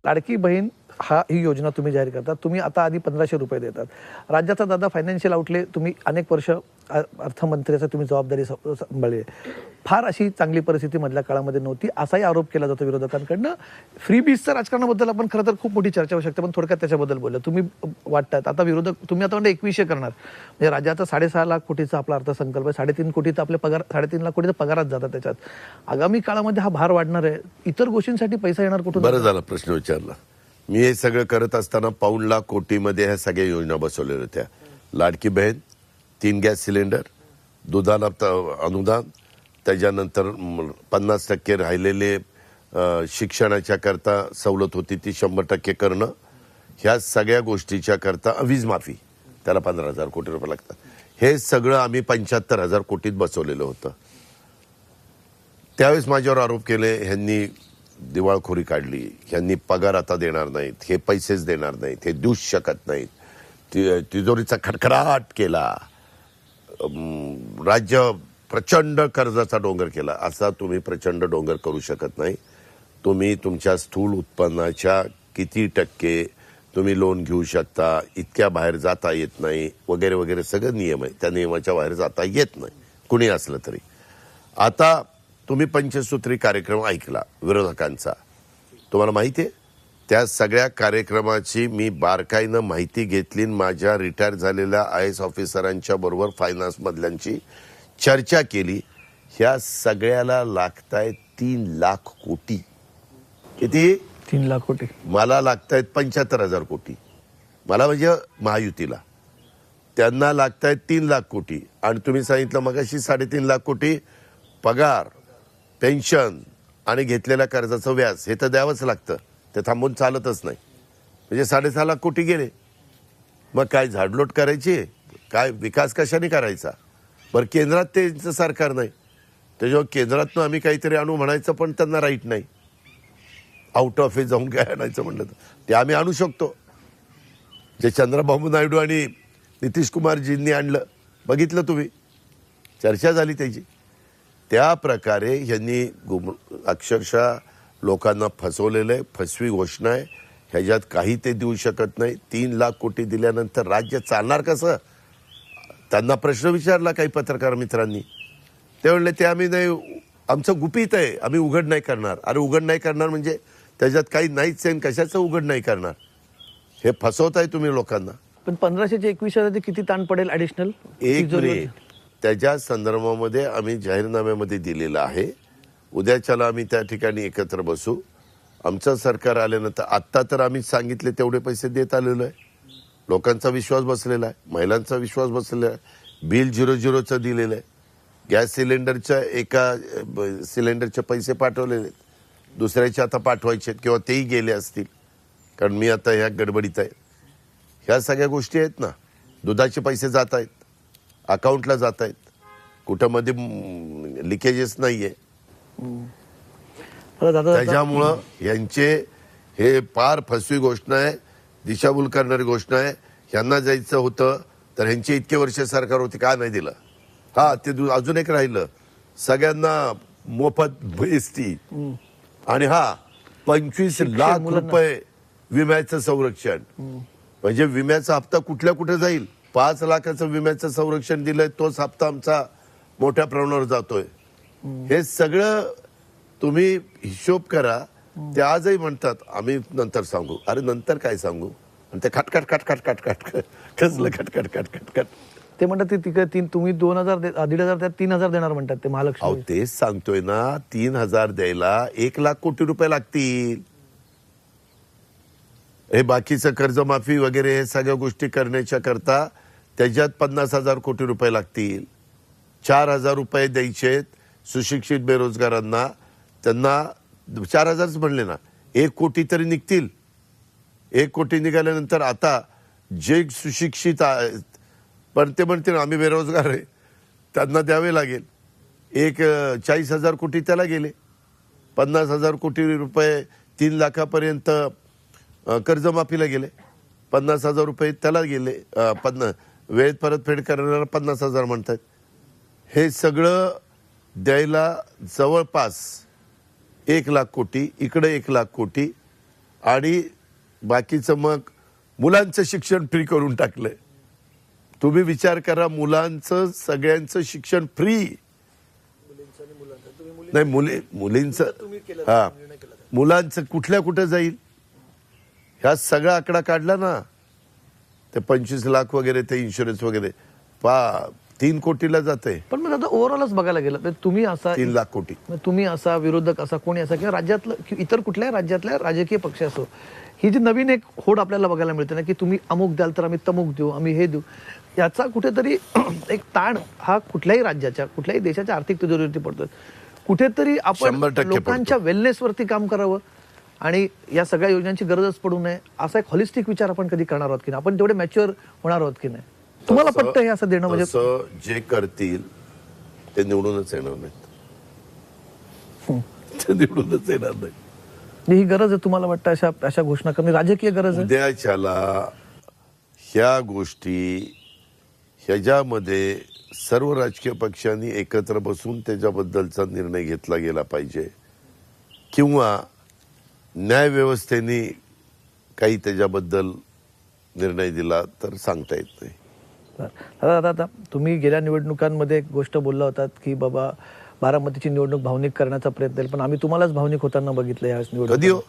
लाडकी बहीण ही योजना तुम्ही जाहीर करतात. तुम्ही आता आधी 1500 रुपये देतात. राज्याचा दादा फायनान्शियल आउटले तुम्ही अनेक वर्ष अर्थमंत्र्याची तुम्ही जबाबदारी सांभाळली आहे. फार अशी चांगली परिस्थिती मधल्या काळामध्ये नव्हती असाही आरोप केला जातो विरोधकांकडनं. फ्रीबीजच्या राजकारणाबद्दल आपण खरं तर खूप मोठी चर्चा होऊ शकते, पण थोडक्यात त्याच्याबद्दल बोललं. तुम्ही वाटतात आता विरोधक तुम्ही आता म्हणजे 2100 करणार म्हणजे राज्याचा 6.5 लाख कोटीचा आपला अर्थसंकल्प आहे. 3.5 कोटीचा आपले पगार 3.5 लाख कोटीचा पगारात जातात. त्याच्यात आगामी काळामध्ये हा भार वाढणार आहे. इतर गोष्टींसाठी पैसा येणार कुठून? बरं झालं प्रश्न विचारला. मी हे सगळं करत असताना 1.5 लाख कोटीमध्ये ह्या सगळ्या योजना बसवलेल्या होत्या. लाडकी बहीण, 3 गॅस सिलेंडर, दुधाला अनुदान, त्याच्यानंतर 50% राहिलेले शिक्षणाच्या करता सवलत होती ती 100% करणं. ह्या सगळ्या गोष्टीच्या करता वीज माफी, त्याला 15,000 कोटी रुपये लागतात. हे सगळं आम्ही 75,000 कोटीत बसवलेलं होतं. त्यावेळेस माझ्यावर आरोप केले, ह्यांनी दिवाळखोरी काढली, ह्यांनी पगार आता देणार नाहीत, हे पैसेच देणार नाहीत, हे देऊच शकत नाहीत, तिजोरीचा खडखडाट केला, राज्य प्रचंड कर्जाचा डोंगर केला. असा तुम्ही प्रचंड डोंगर करू शकत नाही. तुम्ही तुमच्या स्थूल उत्पन्नाच्या किती टक्के तुम्ही लोन घेऊ शकता, इतक्या बाहेर जाता येत नाही, वगैरे वगैरे सगळं नियम आहे. त्या नियमाच्या बाहेर जाता येत नाही कुणी असलं तरी. आता तुम्ही पंचसूत्री कार्यक्रम ऐकला विरोधकांचा, तुम्हाला माहिती आहे त्या सगळ्या कार्यक्रमाची मी बारकाईनं माहिती घेतली. माझ्या रिटायर झालेल्या IAS ऑफिसरांच्या बरोबर फायनान्स मधल्यांची चर्चा केली. ह्या सगळ्याला लागतायत 3 लाख कोटी. किती? 3 लाख कोटी. मला लागतायत 75,000 कोटी. मला म्हणजे महायुतीला. त्यांना लागतायत 3 लाख कोटी. आणि तुम्ही सांगितलं मगाशी 3.5 लाख कोटी पगार, पेन्शन आणि घेतलेल्या कर्जाचं व्याज हे तर द्यावंच लागतं. ते थांबून चालतच नाही. म्हणजे 6.5 लाख कोटी गेले. मग काय झाडलोट करायची? काय विकास कशाने करायचा? बरं केंद्रात त्यांचं सरकार नाही, त्याच्यावर केंद्रातनं आम्ही काहीतरी आणू म्हणायचं पण त्यांना राईट नाही. आउट ऑफ हे जाऊन काय आणायचं म्हणलं तर ते आम्ही आणू शकतो. जे चंद्रबाबू नायडू आणि नितीश कुमारजींनी आणलं बघितलं तुम्ही, चर्चा झाली त्याची. त्या प्रकारे यांनी अक्षरशः लोकांना फसवलेलं आहे. फसवी घोषणा आहे. ह्याच्यात काही ते देऊ शकत नाही. 3 लाख कोटी दिल्यानंतर राज्य चालणार कसं? त्यांना प्रश्न विचारला काही पत्रकार मित्रांनी. ते म्हणले ते आम्ही नाही, आमचं गुपित आहे, आम्ही उघड नाही करणार. अरे उघड नाही करणार म्हणजे त्याच्यात काही नाहीच आहे, कशाचं उघड नाही करणार? हे फसवताय तुम्ही लोकांना. पण 1500 चे 21,000 किती ताण पडेल ऍडिशनल? एक मिनिट, त्याच्या संदर्भामध्ये आम्ही जाहीरनाम्यामध्ये दिलेलं आहे. उद्याच्याला आम्ही त्या ठिकाणी एकत्र बसू. आमचं सरकार आल्यानंतर आत्ता तर आम्ही सांगितले तेवढे पैसे देत आलेलो आहे. लोकांचा विश्वास बसलेला आहे, महिलांचा विश्वास बसलेला आहे. बिल 00चं दिलेलं आहे. गॅस सिलेंडरच्या एका सिलेंडरचे पैसे पाठवलेले आहेत, दुसऱ्याचे आता पाठवायचे आहेत किंवा तेही गेले असतील, कारण मी आता ह्या गडबडीत आहे. ह्या सगळ्या गोष्टी आहेत ना. दुधाचे पैसे जात आहेत, अकाउंटला जात आहेत, कुठं मध्ये लिकेजेस नाहीये. त्याच्यामुळं यांचे हे फार फसवी घोषणा आहे, दिशाभूल करणारी घोषणा आहे. ह्यांना जायचं होतं तर ह्यांचे इतके वर्ष सरकार होते, का नाही दिलं? हा ते अजून एक राहिलं, सगळ्यांना मोफत ST आणि 25 लाख रुपये विम्याचं संरक्षण. म्हणजे विम्याचा हप्ता कुठल्या कुठे जाईल? 5 लाखाचं विम्याचं संरक्षण दिलंय, तोच हप्ता आमचा मोठ्या प्रमाणावर जातोय. हे सगळं तुम्ही हिशोब करा. ते आजही म्हणतात आम्ही नंतर सांगू. अरे नंतर काय सांगू? आणि ते खटखट खटखट खटखट कसलं खटखट खटखट खट. ते म्हणतात ते तिकडे तुम्ही 2,000 1,500 त्यात 3,000 देणार म्हणतात ते महालक्ष्मी. तेच सांगतोय ना, 3,000 द्यायला 1 लाख कोटी रुपये लागतील. हे बाकीचं कर्जमाफी वगैरे हे सगळ्या गोष्टी करण्याच्या करता त्याच्यात 50,000 कोटी रुपये लागतील. 4,000 रुपये द्यायचे सुशिक्षित बेरोजगारांना, त्यांना 4,000च म्हणले ना, 1 कोटी तरी निघतील. 1 कोटी निघाल्यानंतर आता जे सुशिक्षित पण ते म्हणतील आम्ही बेरोजगार आहे, त्यांना द्यावे लागेल. 40,000 कोटी त्याला गेले. 50,000 कोटी रुपये 3 लाखापर्यंत कर्जमाफीला गेले. 50,000 रुपये त्याला गेले. वेळेत परतफेड करणारा 50,000 म्हणतात. हे सगळं द्यायला जवळपास 1 लाख कोटी, इकडे 1 लाख कोटी आणि बाकीचं मग मुलांचं शिक्षण फ्री करून टाकलंय. तुम्ही विचार करा, मुलांचं सगळ्यांचं शिक्षण फ्री. नाही मुलींचं हा मुलांचं कुठं जाईल, ह्या सगळा आकडा काढला ना, ते 25 लाख वगैरे ते इन्शुरन्स वगैरे 3 कोटीला जाते. पण मग आता ओव्हरऑलच बघायला गेलं तर तुम्ही असा 3 लाख कोटी. तुम्ही असा विरोधक असा कोणी असा किंवा राज्यातलं इतर कुठल्याही राज्यातल्या राजकीय पक्ष असो, ही जी नवीन एक होड आपल्याला बघायला मिळते ना, की तुम्ही अमुक द्याल तर आम्ही तमुक देऊ, आम्ही हे देऊ, याचा कुठेतरी एक ताण हा कुठल्याही राज्याच्या कुठल्याही देशाच्या आर्थिक तिजोरीवरती पडतोय. कुठेतरी आपण 100% लोकांच्या वेलनेसवरती काम करावं आणि या सगळ्या योजनांची गरजच पडू नये असा एक हॉलिस्टिक विचार आपण कधी करणार आहोत की नाही, आपण तेवढे मॅच्युअर होणार आहोत की नाही. तुम्हाला पटतं हे असं देणं म्हणजे तसं जे करतील ते निवडूनच येणार नाहीत. ते निवडूनच येणार नाही. ही गरज आहे तुम्हाला वाटतं अशा अशा घोषणा करणे, राजकीय गरज आहे? उद्याच्याला ह्या गोष्टी ह्याच्यामध्ये सर्व राजकीय पक्षांनी एकत्र बसून त्याच्याबद्दलचा निर्णय घेतला गेला पाहिजे, किंवा न्यायव्यवस्थेने काही त्याच्याबद्दल निर्णय दिला तर सांगता येत नाही. दादा तुम्ही गेल्या निवडणुकांमध्ये एक गोष्ट बोलला होतात की बाबा बारामतीची निवडणूक भावनिक करण्याचा प्रयत्न आहे, पण आम्ही तुम्हालाच भावनिक होताना बघितलं या निवडणूक. कधी हो?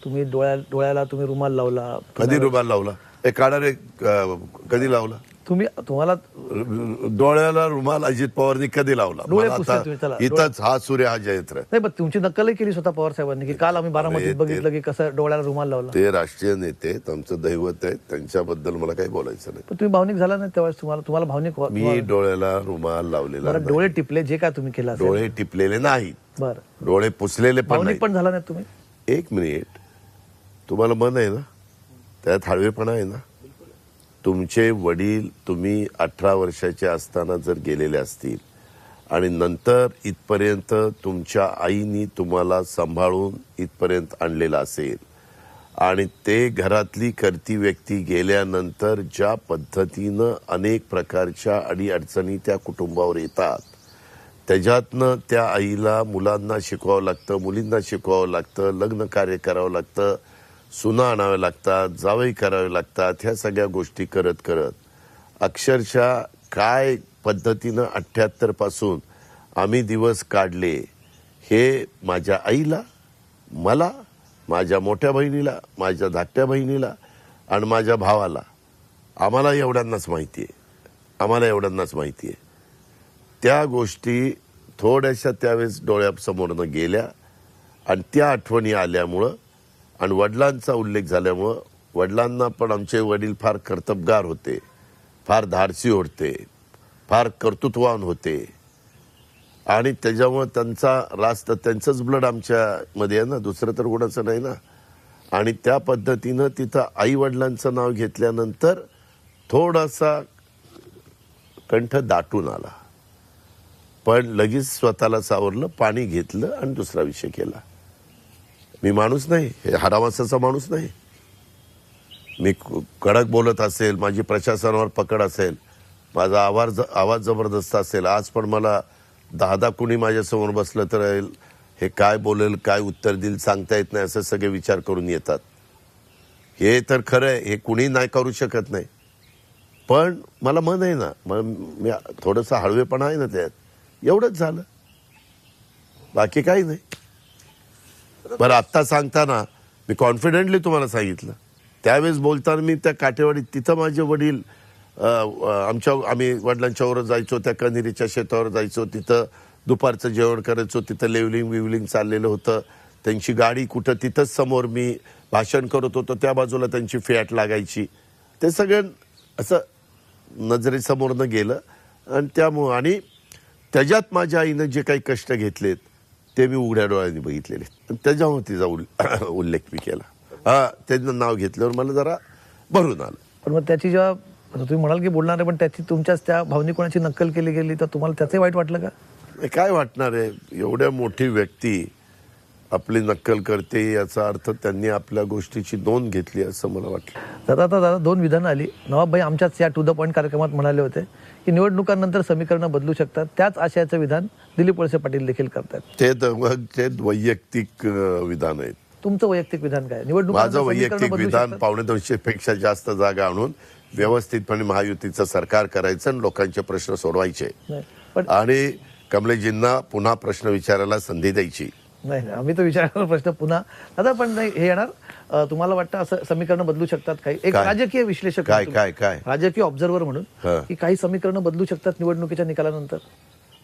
तुम्ही डोळ्याला तुम्ही रुमाल लावला. कधी रुमाल लावला? काढा रे, कधी लावला? तुम्हाला डोळ्याला रुमाल अजित पवारनी कधी लावला? डोळे मला पुसले आता तुम्ही, चला. इथंच हा सूर्य हा जयंत्र. नाही, पण तुमची नक्कलही केली स्वतः पवार साहेबांनी की काल आम्ही बारामतीत बघितलं की कसं डोळ्याला रुमाल लावला. ते राष्ट्रीय नेते, आमचं दैवत आहे, त्यांच्याबद्दल मला काही बोलायचं नाही. पण तुम्ही भावनिक झाला नाही तेव्हा, तुम्हाला भावनिक मी डोळ्याला रुमाल लावलेला बरं, डोळे टिपले जे काय तुम्ही केलं असेल. डोळे टिपलेले नाहीत, बरं, डोळे पुसलेले पण भावनिक नाही. पण झाला नाही तुम्ही? एक मिनिट, तुम्हाला मन आहे ना, त्यात हळवेपणा आहे ना. तुमचे वडील तुम्ही 18 वर्षाचे असताना जर गेलेले असतील आणि नंतर इथपर्यंत तुमच्या आईनी तुम्हाला सांभाळून इथपर्यंत आणलेलं असेल, आणि ते घरातली करती व्यक्ती गेल्यानंतर ज्या पद्धतीनं अनेक प्रकारच्या अडीअडचणी त्या कुटुंबावर येतात, त्याच्यातनं त्या आईला मुलांना शिकवावं लागतं, मुलींना शिकवावं लागतं, लग्न कार्य करावं लागतं, सुना आणाव्या लागतात, जावई करावे लागतात, ह्या सगळ्या गोष्टी करत करत अक्षरशः काय पद्धतीनं 78 पासून आम्ही दिवस काढले, हे माझ्या आईला, मला, माझ्या मोठ्या बहिणीला, माझ्या धाकट्या बहिणीला आणि माझ्या भावाला, आम्हाला एवढ्यांनाच माहिती आहे. त्या गोष्टी थोड्याशा त्यावेळेस डोळ्यासमोरनं गेल्या आणि त्या आठवणी आल्यामुळं आणि वडिलांचा उल्लेख झाल्यामुळं, वडिलांना पण आमचे वडील फार कर्तबगार होते, फार धाडसी होते, फार कर्तृत्ववान होते, आणि त्याच्यामुळं त्यांचा रास्त त्यांचंच ब्लड आमच्यामध्ये आहे ना, दुसरं तर कोणाचं नाही ना. आणि त्या पद्धतीनं तिथं आई वडिलांचं नाव घेतल्यानंतर थोडासा कंठ दाटून आला, पण लगेच स्वतःला सावरलं, पाणी घेतलं आणि दुसरा विषय केला. मी माणूस नाही, हे हरामासाचा माणूस नाही. मी कडक बोलत असेल, माझी प्रशासनावर पकड असेल, माझा आवाज जबरदस्त असेल, आज पण मला 10 कुणी माझ्यासमोर बसलं तर हे काय बोलेल, काय उत्तर देईल सांगता येत नाही, असं सगळे विचार करून येतात. हे तर खरं आहे, हे कुणी नाही करू शकत नाही. पण मला मन आहे ना, मी थोडंसं हळवेपणा आहे ना त्यात, एवढंच झालं, बाकी काही नाही. बरं, आत्ता सांगताना मी कॉन्फिडेंटली तुम्हाला सांगितलं, त्यावेळेस बोलताना मी त्या काठेवाडीत, तिथं माझे वडील, आम्ही वडिलांच्यावर जायचो, त्या कन्हेरीच्या शेतावर जायचो, तिथं दुपारचं जेवण करायचो, तिथं लेवलिंग चाललेलं होतं, त्यांची गाडी कुठं, तिथंच समोर मी भाषण करत होतो, त्या बाजूला त्यांची फॅट लागायची. ते सगळं असं नजरेसमोरनं गेलं, आणि त्यामुळं आणि त्याच्यात माझ्या आईनं जे काही कष्ट घेतलेत ते मी उघड्या डोळ्यांनी बघितलेले, त्याच्यामुळे तिचा उल्लेख मी केला. त्यांचं नाव घेतल्यावर मला जरा भरून आलं. पण मग त्याची जेव्हा तुम्ही म्हणाल की बोलणार आहे, पण त्याची तुमच्याच त्या भावनिक नक्कल केली गेली तर तुम्हाला त्याचंही वाईट वाटलं का? काय वाटणार आहे, एवढ्या मोठी व्यक्ती आपली नक्कल करते, याचा अर्थ त्यांनी आपल्या गोष्टीची नोंद घेतली असं मला वाटलं. दादा 2 विधानं आली. नवाबभाई आमच्याच या टू द पॉईंट कार्यक्रमात म्हणाले होते की निवडणुकांनंतर समीकरणं बदलू शकतात, त्याच आशयाचं विधान दिलीप वळसे पाटील देखील करतात. ते वैयक्तिक विधान आहेत. तुमचं वैयक्तिक विधान काय निवडणूक माझं वैयक्तिक विधान 250 पेक्षा जास्त जागा आणून व्यवस्थितपणे महायुतीचं सरकार करायचं आणि लोकांचे प्रश्न सोडवायचे पण आणि कमलेजींना पुन्हा प्रश्न विचारायला संधी द्यायची. नाही आम्ही तो विचारणार प्रश्न पुन्हा दादा पण नाही हे येणार तुम्हाला वाटतं असं समीकरणं बदलू शकतात काही एक काय? राजकीय विश्लेषक काय म्हणून काय काय तुम्ही, राजकीय ऑब्झर्व्हर म्हणून हा. की काही समीकरणं बदलू शकतात निवडणुकीच्या निकालानंतर?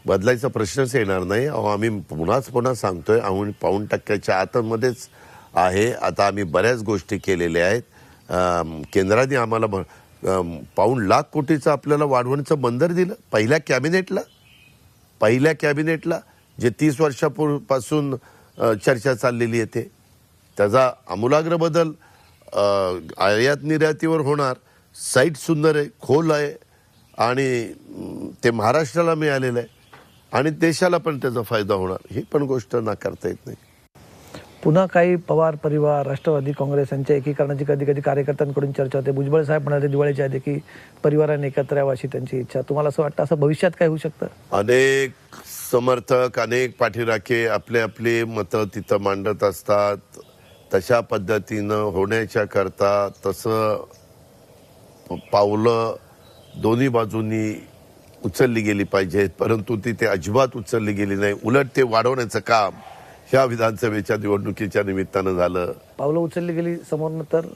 बदलायचा प्रश्नच येणार नाही. अहो आम्ही पुन्हा सांगतोय, आम्ही 1% आतमध्येच आहे. आता आम्ही बऱ्याच गोष्टी केलेल्या आहेत. केंद्राने आम्हाला 1 लाख कोटीचं आपल्याला वाढवणीचं बंदर दिलं पहिल्या कॅबिनेटला जे 30 वर्षापासून चर्चा चाललेली आहे त्याचा आमूलाग्र बदल आयात निर्यातीवर होणार. साईट सुंदर आहे, खोल आहे आणि ते महाराष्ट्राला मिळालेलं आहे आणि देशाला पण त्याचा फायदा होणार. ही पण गोष्ट नाकारता येत नाही. पुन्हा काही पवार परिवार राष्ट्रवादी काँग्रेस यांच्या एकीकरणाची कधी कधी कार्यकर्त्यांकडून चर्चा होते. भुजबळ साहेब म्हणाले दिवाळीच्या आधी की परिवाराने एकत्र यावं अशी त्यांची इच्छा. तुम्हाला असं वाटतं असं भविष्यात काय होऊ शकतं? अनेक समर्थक अनेक पाठीराखे आपले मतं तिथं मांडत असतात. तशा पद्धतीनं होण्याच्या करता तसं पावलं दोन्ही बाजूंनी उचलली गेली पाहिजेत, परंतु ती ते अजिबात उचलली गेली नाही. उलट ते वाढवण्याचं काम ह्या विधानसभेच्या निवडणुकीच्या निमित्तानं झालं. पावलं उचलली गेली समोरनं तर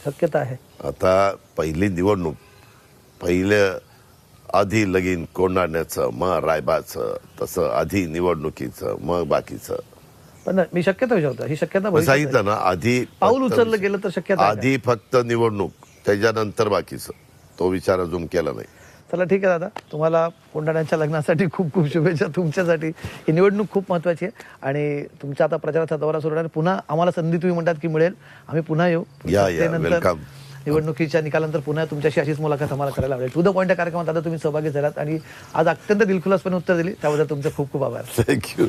शक्यता आहे. आता पहिली निवडणूक पहिलं आधी लगीन कोंडाण्याचं मग रायबाचं, तसं आधी निवडणुकीचं मग बाकीचं. पण मी शक्यता विचारतो ही शक्यता भविष्यात आहे. सांगितलं ना, आधी पाऊल उचललं गेलं तर शक्यता आहे का? आधी फक्त निवडणूक त्याच्यानंतर बाकीचं, तो विचार अजून केला नाही. चला ठीक आहे दादा, तुम्हाला कोंडाण्यांच्या लग्नासाठी खूप खूप शुभेच्छा. तुमच्यासाठी ही निवडणूक खूप महत्त्वाची आहे आणि तुमचा आता प्रचाराचा दौरा सुरू आहे. पुन्हा आम्हाला संधी तुम्ही म्हणतात की मिळेल, आम्ही पुन्हा येऊ. या सत्तेनंतर, वेलकम. निवडणुकीच्या निकालानंतर पुन्हा तुमच्याशी अशीच मुलाखत आम्हाला करायला आवडेल. टू द पॉईंट या कार्यक्रमात आता तुम्ही सहभागी झालात आणि आज अत्यंत दिलखुलासपणे उत्तर दिली त्याबद्दल तुमचे खूप खूप आभार. थँक्यू.